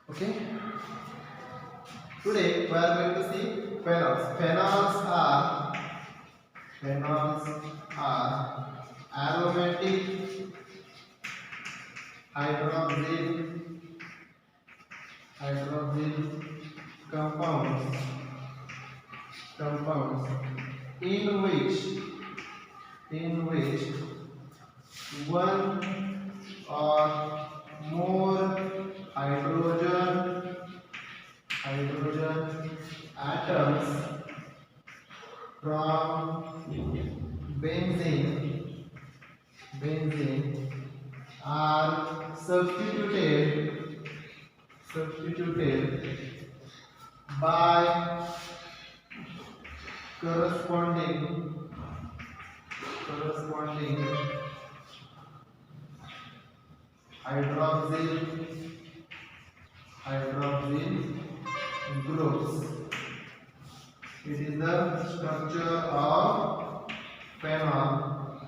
Okay. Today we are going to see phenols. Phenols are aromatic hydroxyl compounds in which one or more hydrogen atoms from benzene are substituted by corresponding hydroxyl groups. It is the structure of phenol,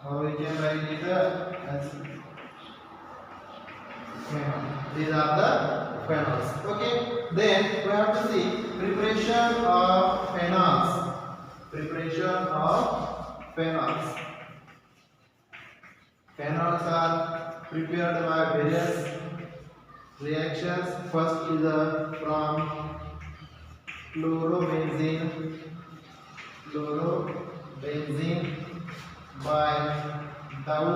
or we can write it as phenol. These are the phenols. Okay. Then we have to see preparation of phenols. Phenols are prepared by various reactions. First is from chlorobenzene by Dow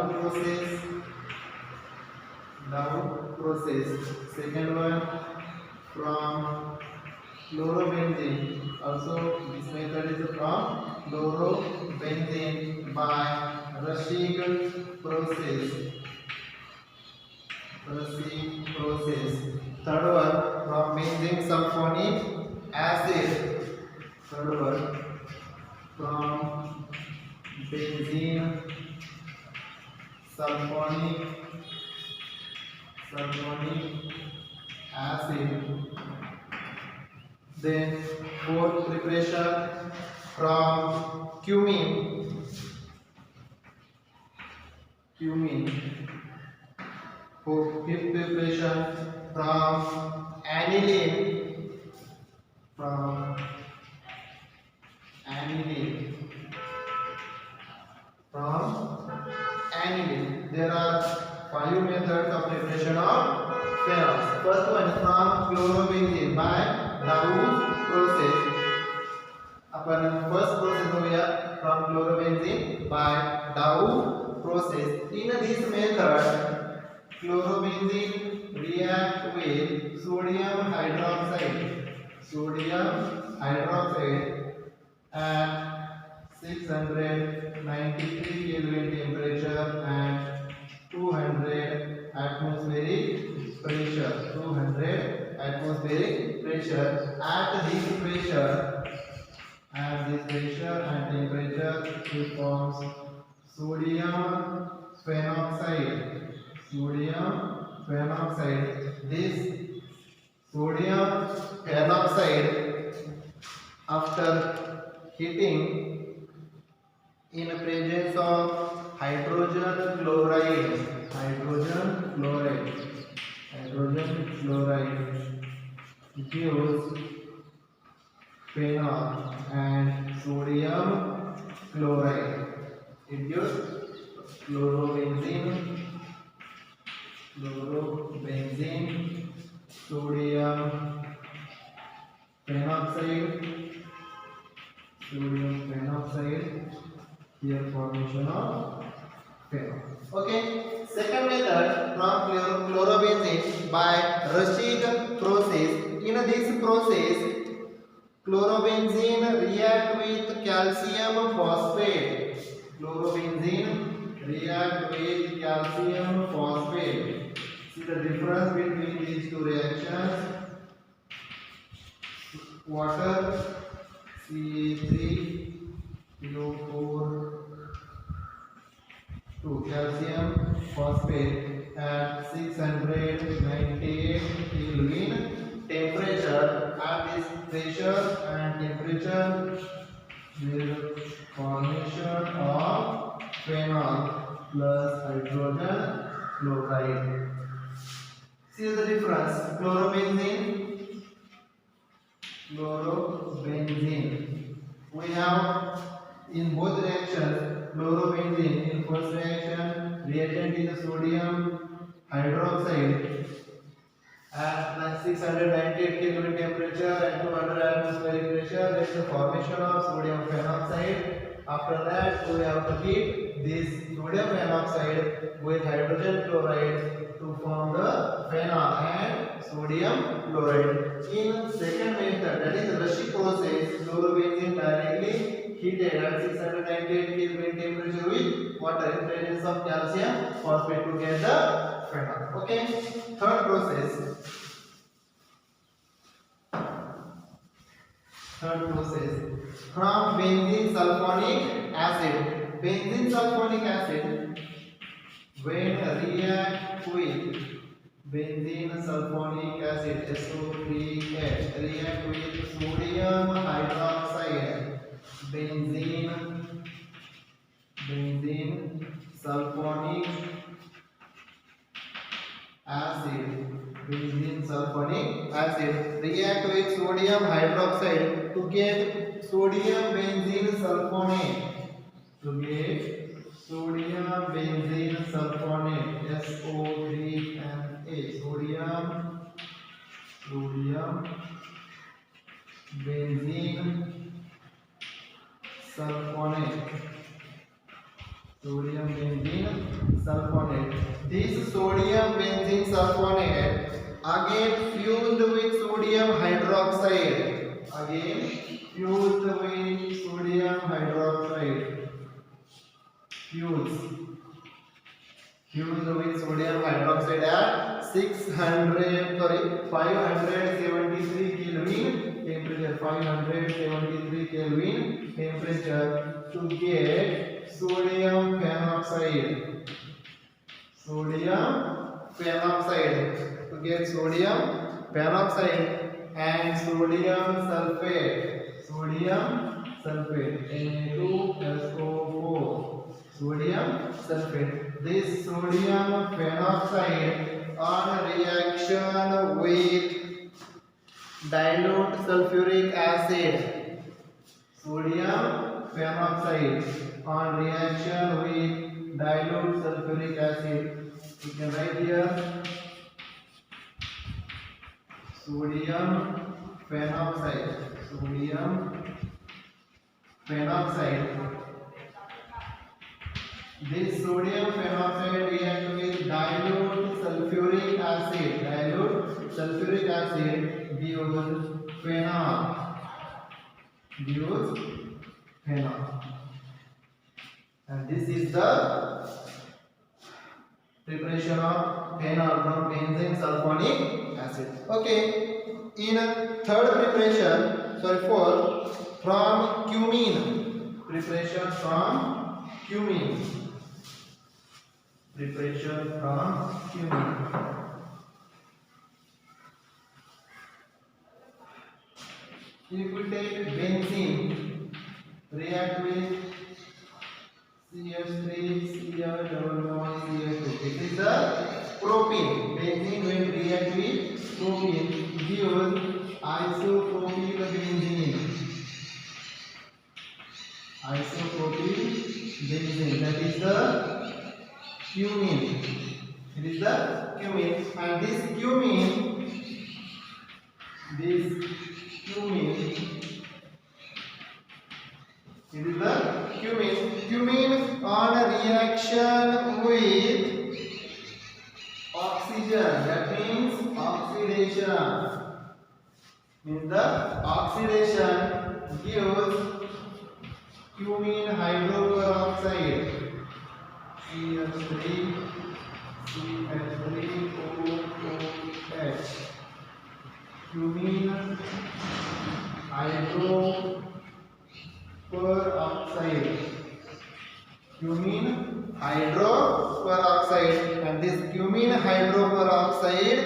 process. Second one from chlorobenzene. Also, this method is from chlorobenzene by Raschig process. Third one from benzene sulfonic acid. Third one from benzene sulfonic acid. Then fourth preparation from cumene. Fifth preparation from aniline. There are 5 methods of preparation of phenols. First one is from chlorobenzene by Dow process. Upon first process होगा from chlorobenzene by Dow process. In this method, chlorobenzene react with sodium hydroxide at 693 Kelvin temperature and 200 atmospheric pressure. At this pressure and temperature, it forms sodium phenoxide. This sodium phenoxide, after heating in presence of hydrogen chloride gives phenol and sodium chloride. It gives chlorobenzene, sodium phenoxide, here formation of phenol. Okay. Second method from chlorobenzene by Raschig process. In this process, chlorobenzene react with calcium phosphate. See the difference between these two reactions. Water Ca3PO4 to calcium phosphate at 698 Kelvin temperature. At this pressure and temperature, there is formation of phenol plus hydrogen chloride. See the difference. Chlorobenzene, chlorobenzene. We have in both reactions chlorobenzene. In first reaction, reagent is the sodium hydroxide at 698 Kelvin temperature and 200 atmospheric pressure. There is the formation of sodium phenoxide. After that, we have to heat this sodium phenoxide with hydrogen chloride to form the phenol and sodium chloride. In second method, that is the Russian process, chlorobenzene directly heated at 698 Kelvin temperature with water in presence of calcium phosphate to get the phenol. Okay. Third process. From benzene sulfonic acid. Benzene sulfonic acid, when react with benzene sulfonic acid SO3H, react with sodium hydroxide. Benzene sulfonic acid react with sodium hydroxide to get sodium benzene sulfonate. Sodium benzene sulfonate SO3Na. Sodium benzene sulfonate. This sodium benzene sulfonate again fused with sodium hydroxide. Fused with sodium hydroxide at 573 Kelvin temperature. 573 Kelvin temperature to get sodium phenoxide. To get sodium phenoxide and sodium sulfate. Na2SO4. Sodium sulfate. This sodium phenoxide on reaction with dilute sulfuric acid. Sodium phenoxide on reaction with dilute sulfuric acid. You can write here sodium phenoxide. This sodium phenoxide react with dilute sulfuric acid gives phenol. And this is the preparation of phenol from benzene sulfonic acid. Okay. In third preparation, from cumene. Preparation from cumene. If we take benzene, react with CH3, CH2. This is the propene. Benzene when react with propene gives isopropyl benzene. That is the cumene. And this cumene it is the cumene on reaction with oxygen, that means oxidation. The oxidation gives cumene hydroperoxide. CH3 CH3OOH. Cumene hydroperoxide. And this cumene hydroperoxide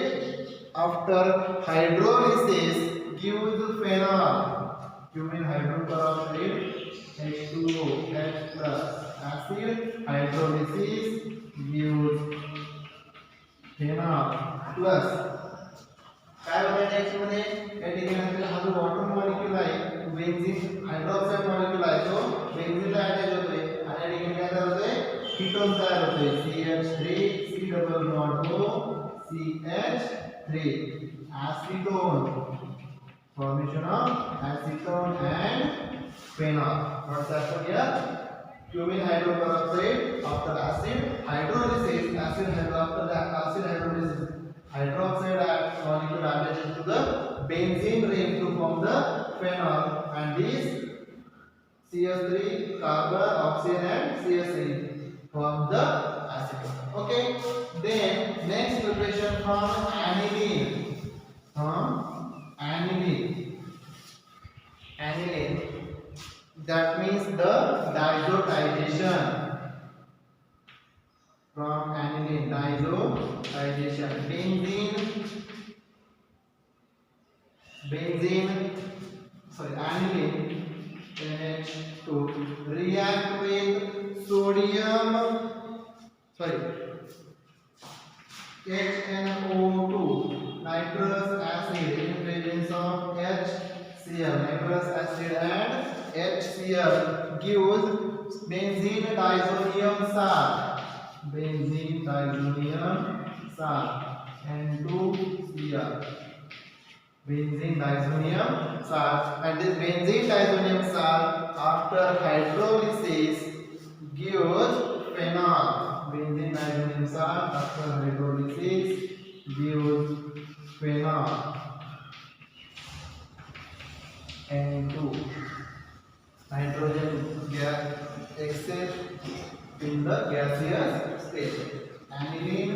after hydrolysis gives phenol. Cumene hydroperoxide H2O H plus acid hydrolysis gives phenol. Plus काय होते next मध्ये या ठिकाणी आपल्याला हा जो water molecule आहे benzene hydroxide molecule आहे तो बेन्झीनला अटॅच होतोय आणि या ठिकाणी काय तयार होतोय कीटोन तयार होतोय CH3 C double bond O CH3 acetone formation of acetone and phenol. What's happened here? Cumin hydroperoxide after acid hydrolysis, after the acid hydrolysis, hydroxide molecule attaches to the benzene ring to form the phenol, and these CH3 carbon, oxygen and CH3 form the acetone. Okay. Then next preparation from aniline. Aniline. That means the diazotization. From aniline, diazotization. Aniline NH2 react with sodium, HNO2, nitrous acid in presence of HCl. Nitrous acid and HCl gives benzene diazonium salt. Benzene diazonium salt N2Cl. Benzene diazonium salt, and this benzene diazonium salt after hydrolysis gives phenol. Benzene diazonium salt after hydrolysis gives phenol N2. Nitrogen gas exit in the gaseous state. Aniline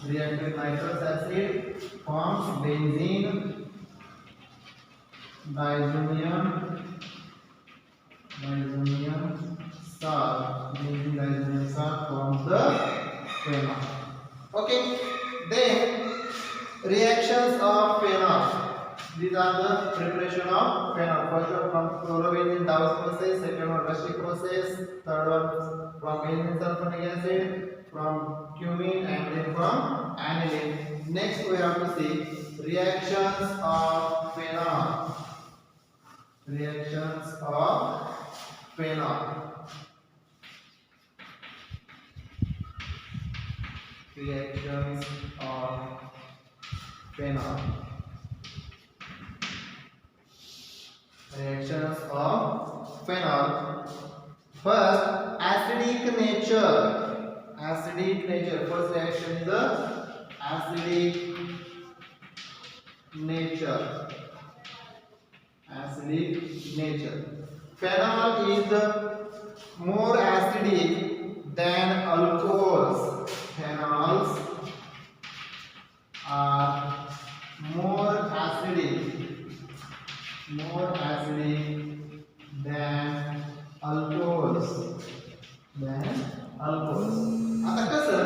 react with nitrous acid forms benzene diazonium salt. Benzene diazonium salt forms the phenol. Okay. Then reactions of phenol. These are the preparation of phenol. First one from chlorobenzene Dawes process, second one Rushik process, third one from benzene sulfonic acid, from cumin, and then from aniline. Next we have to see reactions of phenol. Reactions of phenol. Reactions of phenol. Reactions of phenol. First, acidic nature. Acidic nature. First reaction is the acidic nature. Acidic nature. Phenol is more acidic than alcohols. Phenols are more acidic than alcohols. आता कसं